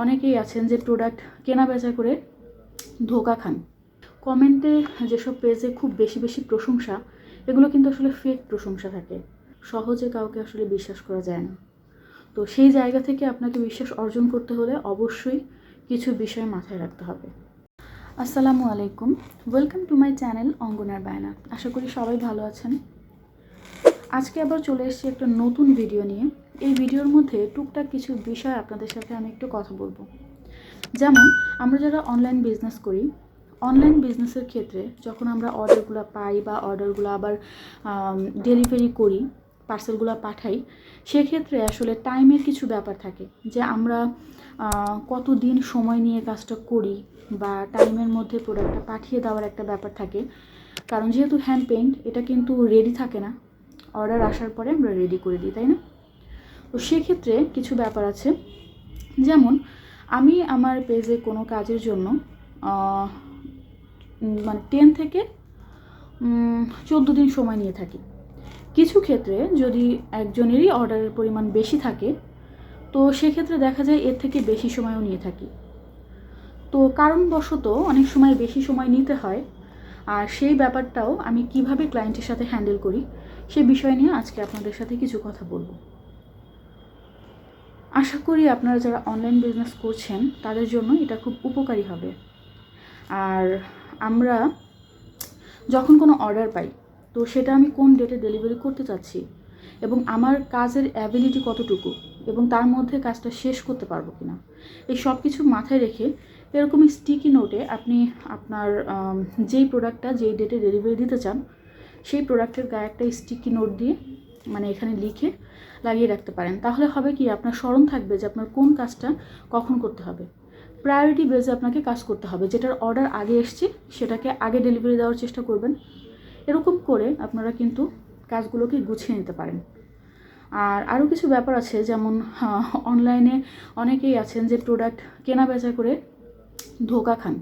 অনেকেই আছেন যে প্রোডাক্ট কেনা বেচা করে ধোঁকা খান। কমেন্টে যেসব পেজে খুব বেশি বেশি প্রশংসা, এগুলো কিন্তু আসলে ফেক প্রশংসা থাকে। সহজে কাউকে আসলে বিশ্বাস করা যায় না। তো সেই জায়গা থেকে আপনাকে বিশ্বাস অর্জন করতে হলে অবশ্যই কিছু বিষয় মাথায় রাখতে হবে। আসসালামু আলাইকুম, ওয়েলকাম টু মাই চ্যানেল অঙ্গনার বায়না। আশা করি সবাই ভালো আছেন। আজকে আবার চলে এসেছি একটা নতুন ভিডিও নিয়ে। এই ভিডিওর মধ্যে টুকটাক কিছু বিষয় আপনাদের সাথে আমি একটু কথা বলবো। যেমন আমরা যারা অনলাইন বিজনেস করি, অনলাইন বিজনেসের ক্ষেত্রে যখন আমরা অর্ডারগুলো পাই বা অর্ডারগুলো আবার ডেলিভারি করি, পার্সেলগুলো পাঠাই, সেক্ষেত্রে আসলে টাইমের কিছু ব্যাপার থাকে যে আমরা কত দিন সময় নিয়ে কাজটা করি বা টাইমের মধ্যে প্রোডাক্টটা পাঠিয়ে দেওয়ার একটা ব্যাপার থাকে। কারণ যেহেতু হ্যান্ড পেইন্ট, এটা কিন্তু রেডি থাকে না, অর্ডার আসার পরে আমরা রেডি করে দিই, তাই না? তো সেক্ষেত্রে কিছু ব্যাপার আছে। যেমন আমি আমার পেজে কোনো কাজের জন্য মানে 10 থেকে 14 দিন সময় নিয়ে থাকি। কিছু ক্ষেত্রে যদি একজনেরই অর্ডারের পরিমাণ বেশি থাকে, তো সেক্ষেত্রে দেখা যায় এর থেকে বেশি সময়ও নিয়ে থাকি। তো কারণবশত অনেক সময় বেশি সময় নিতে হয়, আর সেই ব্যাপারটাও আমি কিভাবে ক্লায়েন্টের সাথে হ্যান্ডেল করি সে বিষয় নিয়ে আজকে আপনাদের সাথে কিছু কথা বলবো। আশা করি আপনারা যারা অনলাইন বিজনেস করছেন তাদের জন্য এটা খুব উপকারী হবে। আর আমরা যখন কোনো অর্ডার পাই, তো সেটা আমি কোন ডেটে ডেলিভারি করতে চাচ্ছি এবং আমার কাজের অ্যাবিলিটি কতটুকু এবং তার মধ্যে কাজটা শেষ করতে পারবো কিনা, এই সব কিছু মাথায় রেখে এরকমই স্টিকি নোটে আপনি আপনার যেই প্রোডাক্টটা যেই ডেটে ডেলিভারি দিতে চান সেই প্রোডাক্টের গায়ে একটা স্টিকি নোট দিয়ে মানে এখানে লিখে লাগিয়ে রাখতে পারেন। তাহলে হবে কি, আপনার স্মরণ থাকবে যে আপনার কোন কাজটা কখন করতে হবে। প্রায়োরিটি বেজে আপনাকে কাজ করতে হবে, যেটার অর্ডার আগে এসছে সেটাকে আগে ডেলিভারি দেওয়ার চেষ্টা করবেন। এরকম করে আপনারা কিন্তু কাজগুলোকে গুছিয়ে নিতে পারেন। আর আরও কিছু ব্যাপার আছে, যেমন অনলাইনে অনেকেই আছেন যে প্রোডাক্ট কেনা বেচা করে ধোঁকা খান।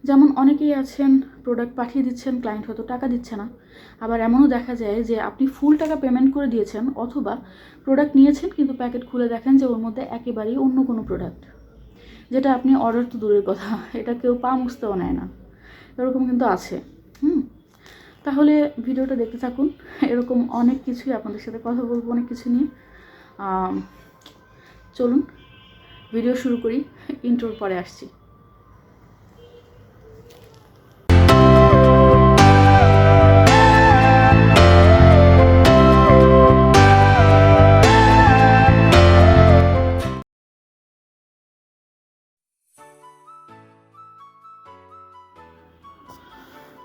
যেমন অনেকেই আছেন প্রোডাক্ট পাঠিয়ে দিচ্ছেন, ক্লায়েন্ট হয়তো টাকা দিচ্ছে না। আবার এমনও দেখা যায় যে আপনি ফুল টাকা পেমেন্ট করে দিয়েছেন অথবা প্রোডাক্ট নিয়েছেন কিন্তু প্যাকেট খুলে দেখেন যে ওর মধ্যে একেবারেই অন্য কোনো প্রোডাক্ট, যেটা আপনি অর্ডার তো দূরের কথা, এটা কেউ পা মুছতেও নেয় না। এরকম কিন্তু আছে। তাহলে ভিডিওটা দেখতে থাকুন, এরকম অনেক কিছুই আপনাদের সাথে কথা বলবো, অনেক কিছু নিয়ে। চলুন ভিডিও শুরু করি, ইন্ট্রোর পরে আসছি।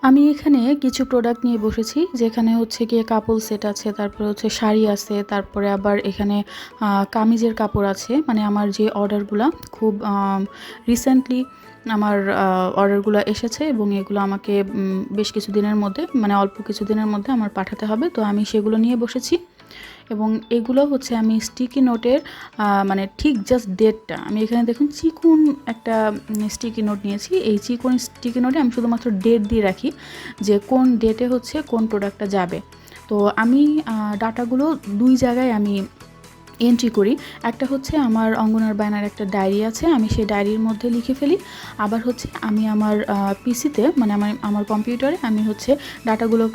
আমি এখানে কিছু প্রোডাক্ট নিয়ে বসেছি, যেখানে হচ্ছে গিয়ে কাপল সেট আছে, তারপরে হচ্ছে শাড়ি আছে, তারপরে আবার এখানে কামিজের কাপড় আছে। মানে আমার যে অর্ডারগুলো খুব রিসেন্টলি আমার অর্ডারগুলো এসেছে এবং এগুলো আমাকে বেশ কিছু দিনের মধ্যে, মানে অল্প কিছু দিনের মধ্যে আমার পাঠাতে হবে। তো আমি সেগুলো নিয়ে বসেছি এবং এগুলো হচ্ছে আমি স্টিকি নোটের মানে ঠিক জাস্ট ডেটটা আমি এখানে দেখুন চিকন একটা স্টিকি নোট নিয়েছি। এই চিকন স্টিকি নোটে আমি শুধুমাত্র ডেট দিয়ে রাখি যে কোন ডেটে হচ্ছে কোন প্রোডাক্টটা যাবে। তো আমি ডাটাগুলো দুই জায়গায় আমি এন্ট্রি করি। একটা হচ্ছে আমার অঙ্গনার বায়নার একটা ডায়েরি আছে, আমি সেই ডায়েরির মধ্যে লিখে ফেলি। আবার হচ্ছে আমি আমার পিসিতে মানে আমার কম্পিউটারে আমি হচ্ছে ডাটাগুলো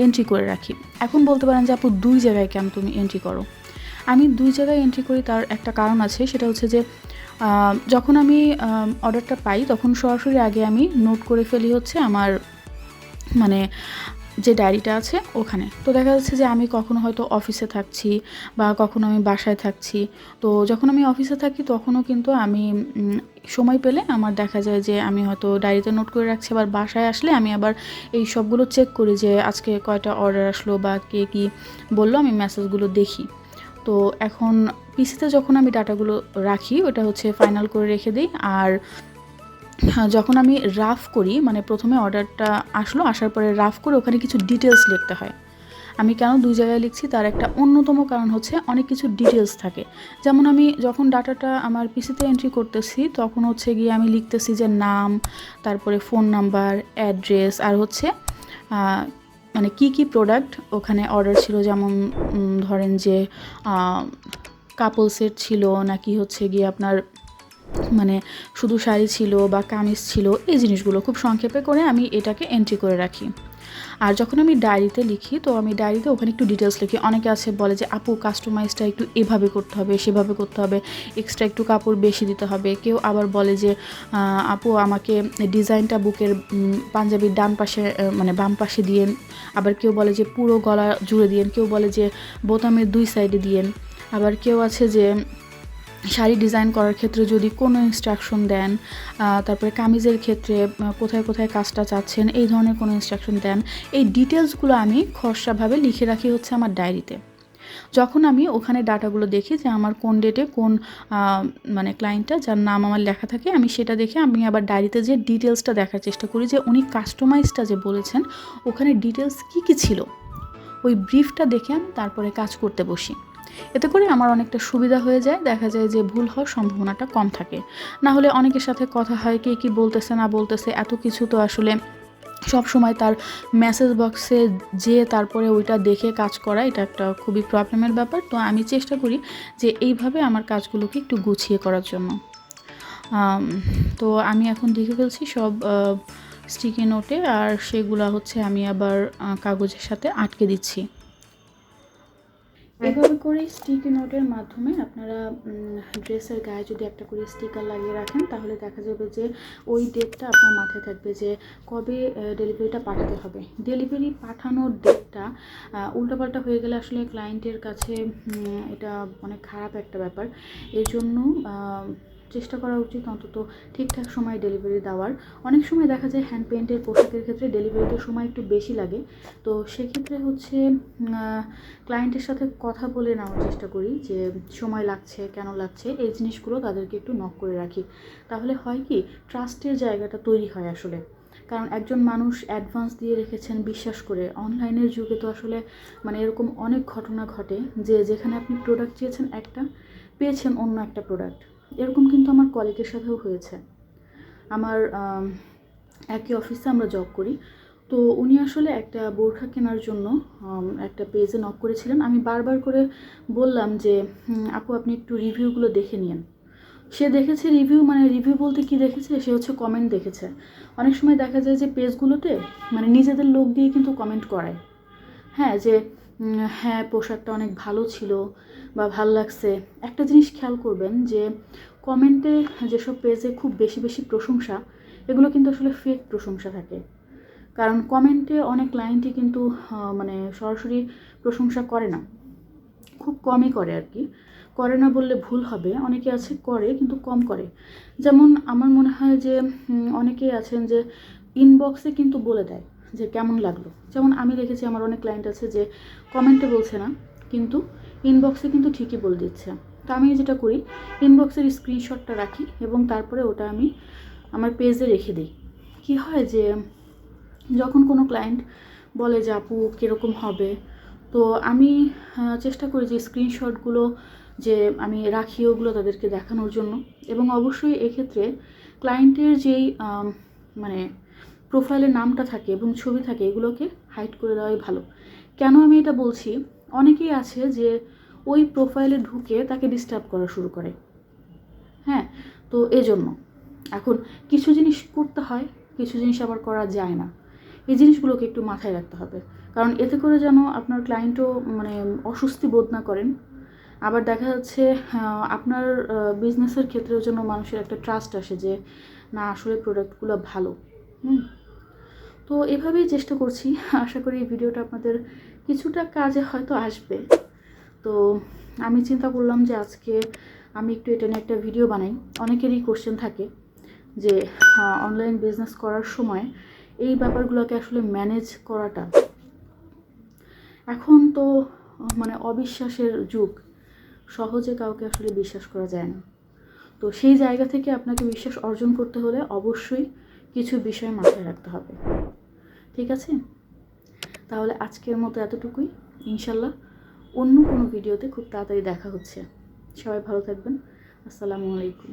এন্ট্রি করে রাখি। এখন বলতে পারেন যে আপু দুই জায়গায় কেন তুমি এন্ট্রি করো? আমি দুই জায়গায় এন্ট্রি করি, তার একটা কারণ আছে। সেটা হচ্ছে যে যখন আমি অর্ডারটা পাই তখন সরাসরি আগে আমি নোট করে ফেলি হচ্ছে আমার মানে যে ডায়েরিটা আছে ওখানে। তো দেখা যাচ্ছে যে আমি কখনো হয়তো অফিসে থাকছি বা কখনো আমি বাসায় থাকছি। তো যখন আমি অফিসে থাকি তখনও কিন্তু আমি সময় পেলে আমার দেখা যায় যে আমি হয়তো ডায়েরিতে নোট করে রাখছি, আবার বাসায় আসলে আমি আবার এই সবগুলো চেক করি যে আজকে কয়টা অর্ডার আসলো বা কে কী বললো, আমি মেসেজগুলো দেখি। তো এখন পিসিতে যখন আমি ডাটাগুলো রাখি ওটা হচ্ছে ফাইনাল করে রেখে দিই। আর যখন আমি রাফ করি, মানে প্রথমে অর্ডারটা আসার পরে রাফ করে ওখানে কিছু ডিটেলস লিখতে হয়। আমি কেন দুই জায়গায় লিখছি তার একটা অন্যতম কারণ হচ্ছে অনেক কিছু ডিটেলস থাকে। যেমন আমি যখন ডাটাটা আমার পিসিতে এন্ট্রি করতেছি তখন হচ্ছে গিয়ে আমি লিখতেছি যে নাম, তারপরে ফোন নাম্বার, অ্যাড্রেস, আর হচ্ছে মানে কি প্রোডাক্ট ওখানে অর্ডার ছিল। যেমন ধরেন যে কাপল সেট ছিল নাকি হচ্ছে গিয়ে আপনার মানে শুধু শাড়ি ছিল বা কামিজ ছিল, এই জিনিসগুলো খুব সংক্ষেপে করে আমি এটাকে এন্ট্রি করে রাখি। আর যখন আমি ডায়েরিতে লিখি, তো আমি ডায়েরিতে ওখানে একটু ডিটেলস লিখি। অনেকে আছে বলে যে আপু কাস্টমাইজটা একটু এভাবে করতে হবে, সেভাবে করতে হবে, এক্সট্রা একটু কাপড় বেশি দিতে হবে। কেউ আবার বলে যে আপু আমাকে ডিজাইনটা বুকের পাঞ্জাবির ডান পাশে মানে বাম পাশে দিয়েন। আবার কেউ বলে যে পুরো গলা জুড়ে দিয়েন, কেউ বলে যে বোতামের 2 সাইডে দিয়েন। আবার কেউ আছে যে শাড়ি ডিজাইন করার ক্ষেত্রে যদি কোনো ইনস্ট্রাকশন দেন, তারপরে কামিজের ক্ষেত্রে কোথায় কোথায় কাজটা চাচ্ছেন, এই ধরনের কোনো ইনস্ট্রাকশন দেন। এই ডিটেলসগুলো আমি খসড়াভাবে লিখে রাখি হচ্ছে আমার ডায়েরিতে। যখন আমি ওখানে ডাটাগুলো দেখি যে আমার কোন ডেটে কোন মানে ক্লায়েন্টটা যার নাম আমার লেখা থাকে, আমি সেটা দেখে আমি আবার ডায়েরিতে যে ডিটেলসটা দেখার চেষ্টা করি যে উনি কাস্টমাইজটা যে বলেছেন ওখানে ডিটেলস কী কী ছিল, ওই ব্রিফটা দেখে আমি তারপরে কাজ করতে বসি। এতে করে আমার অনেকটা সুবিধা হয়ে যায়, দেখা যায় যে ভুল হওয়ার সম্ভাবনাটা কম থাকে। না হলে অনেকের সাথে কথা হয়, কে কী বলতেছে না বলতেছে, এত কিছু তো আসলে সব সময় তার মেসেজ বক্সে যেয়ে তারপরে ওইটা দেখে কাজ করা, এটা একটা খুবই প্রবলেমের ব্যাপার। তো আমি চেষ্টা করি যে এইভাবে আমার কাজগুলোকে একটু গুছিয়ে করার জন্য। তো আমি এখন লিখে ফেলছি সব স্টিকি নোটে, আর সেগুলো হচ্ছে আমি আবার কাগজের সাথে আটকে দিচ্ছি। এভাবে করে স্টিকি নোটের মাধ্যমে আপনারা ড্রেসের গায়ে যদি একটা করে স্টিকার লাগিয়ে রাখেন, তাহলে দেখা যাবে যে ওই ডেটটা আপনার মাথায় থাকবে যে কবে ডেলিভারিটা পাঠাতে হবে। ডেলিভারি পাঠানোর ডেটটা উল্টোপাল্টা হয়ে গেলে আসলে ক্লায়েন্টের কাছে এটা অনেক খারাপ একটা ব্যাপার। এর জন্য চেষ্টা করা উচিত অন্তত ঠিকঠাক সময়ে ডেলিভারি দেওয়ার। অনেক সময় দেখা যায় হ্যান্ড পেইন্টের পোশাকের ক্ষেত্রে ডেলিভারিতে সময় একটু বেশি লাগে। তো সেক্ষেত্রে হচ্ছে ক্লায়েন্টের সাথে কথা বলে নেওয়ার চেষ্টা করি যে সময় লাগছে, কেন লাগছে, এই জিনিসগুলো তাদেরকে একটু নক করে রাখি। তাহলে হয় কি, ট্রাস্টের জায়গাটা তৈরি হয় আসলে। কারণ একজন মানুষ অ্যাডভান্স দিয়ে রেখেছেন বিশ্বাস করে। অনলাইনের যুগে তো আসলে মানে এরকম অনেক ঘটনা ঘটে যে যেখানে আপনি প্রোডাক্ট চেয়েছেন একটা, পেয়েছেন অন্য একটা প্রোডাক্ট। এরকম কিন্তু আমার কলিগের সাথেও হয়েছে। আমার একই অফিসে আমরা জব করি। তো উনি আসলে একটা বোরখা কেনার জন্য একটা পেজে নক করেছিলেন। আমি বারবার করে বললাম যে আপু আপনি একটু রিভিউগুলো দেখে নিন। সে দেখেছে রিভিউ, মানে রিভিউ বলতে কি দেখেছে, সে হচ্ছে কমেন্ট দেখেছে। অনেক সময় দেখা যায় যে পেজগুলোতে মানে নিজেদের লোক দিয়ে কিন্তু কমেন্ট করায়, হ্যাঁ, যে হ্যাঁ পোশাকটা অনেক ভালো ছিল বা ভাল লাগছে। একটা জিনিস খেয়াল করবেন যে কমেন্টে যেসব পেজে খুব বেশি বেশি প্রশংসা, এগুলো কিন্তু আসলে ফেক প্রশংসা থাকে। কারণ কমেন্টে অনেক ক্লায়েন্টই কিন্তু মানে সরাসরি প্রশংসা করে না, খুব কমই করে আর কি। করে না বললে ভুল হবে, অনেকে আছে করে কিন্তু কম করে। যেমন আমার মনে হয় যে অনেকেই আছেন যে ইনবক্সে কিন্তু বলে দেয় যে কেমন লাগলো। যেমন আমি দেখেছি আমার অনেক ক্লায়েন্ট আছে যে কমেন্টে বলছে না, কিন্তু ইনবক্সে কিন্তু ঠিকই বলে দিচ্ছে। তো আমি যেটা করি, ইনবক্সের স্ক্রিনশটটা রাখি এবং তারপরে ওটা আমি আমার পেজে রেখে দিই। কি হয় যে যখন কোনো ক্লায়েন্ট বলে যে আপু কীরকম হবে, তো আমি চেষ্টা করি যে স্ক্রিনশটগুলো যে আমি রাখি ওগুলো তাদেরকে দেখানোর জন্য। এবং অবশ্যই এক্ষেত্রে ক্লায়েন্টের যেই মানে প্রোফাইলের নামটা থাকে এবং ছবি থাকে, এগুলোকে হাইড করে দেওয়াই ভালো। কেন আমি এটা বলছি, অনেকেই আছে যে ওই প্রোফাইলে ঢুকে তাকে ডিস্টার্ব করা শুরু করে, হ্যাঁ। তো এজন্য এখন কিছু জিনিস করতে হয়, কিছু জিনিস আবার করা যায় না। এই জিনিসগুলোকে একটু মাথায় রাখতে হবে, কারণ এতে করে যেন আপনার ক্লায়েন্টও মানে অস্বস্তি বোধ না করেন। আবার দেখা যাচ্ছে আপনার বিজনেসের ক্ষেত্রেও যেন মানুষের একটা ট্রাস্ট আসে যে না আসলে প্রোডাক্টগুলো ভালো। তো এভাবেই চেষ্টা করছি। আশা করি এই ভিডিওটা আপনাদের কিছুটা কাজে হয়তো আসবে। তো আমি চিন্তা করলাম যে আজকে আমি একটু এটা নিয়ে একটা ভিডিও বানাই। অনেকেরই কোশ্চেন থাকে যে অনলাইন বিজনেস করার সময় এই ব্যাপারগুলোকে আসলে ম্যানেজ করাটা, এখন তো মানে অবিশ্বাসের যুগ, সহজে কাউকে আসলে বিশ্বাস করা যায় না। তো সেই জায়গা থেকে আপনাকে বিশ্বাস অর্জন করতে হলে অবশ্যই কিছু বিষয় মাথায় রাখতে হবে, ঠিক আছে? তাহলে আজকের মতো এতটুকুই। ইনশাল্লাহ অন্য কোনো ভিডিওতে খুব তাড়াতাড়ি দেখা হচ্ছে। সবাই ভালো থাকবেন। আসসালামু আলাইকুম।